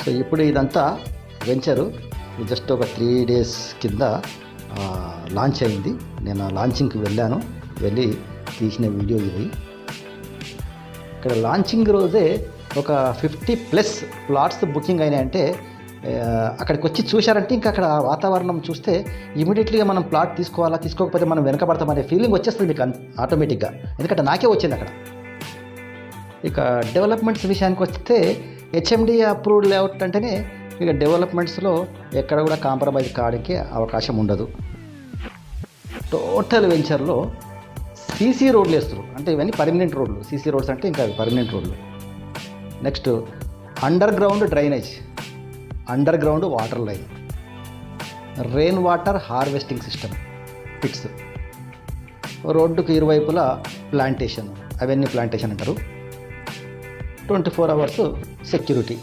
So ఇప్పుడు ఇదంతా venture just ఒక 3 days కింద లాంచ్ అయింది. నేను ఆ లాంచింగ్కి వెళ్ళి తీసిన వీడియో ఇది. ఇక్కడ లాంచింగ్ రోజే ఒక 50+ ప్లాట్స్ బుకింగ్ అయినాయంటే అక్కడికి వచ్చి చూశారంటే ఇంకా అక్కడ వాతావరణం చూస్తే ఇమీడియట్లీగా మనం ప్లాట్ తీసుకోకపోతే మనం వెనకబడతామనే ఫీలింగ్ వచ్చేస్తుంది మీకు ఆటోమేటిక్గా. ఎందుకంటే నాకే వచ్చింది అక్కడ. ఇక డెవలప్మెంట్స్ విషయానికి వస్తే హెచ్ఎండి అప్రూవ్డ్ లేఅవుట్ అంటేనే ఇక డెవలప్మెంట్స్లో ఎక్కడ కూడా కాంప్రమైజ్ కావడానికి అవకాశం ఉండదు. టోటల్ వెంచర్లో సీసీ రోడ్లు వేస్తారు. అంటే ఇవన్నీ పర్మనెంట్ రోడ్లు. సీసీ రోడ్స్ అంటే ఇంకా పర్మనెంట్ రోడ్లు. Next underground drainage, underground water line, rain water harvesting system pits, రోడ్డుకు ఇరువైపులా ప్లాంటేషన్, అవన్నీ ప్లాంటేషన్ అంటారు. 24 hours సెక్యూరిటీ.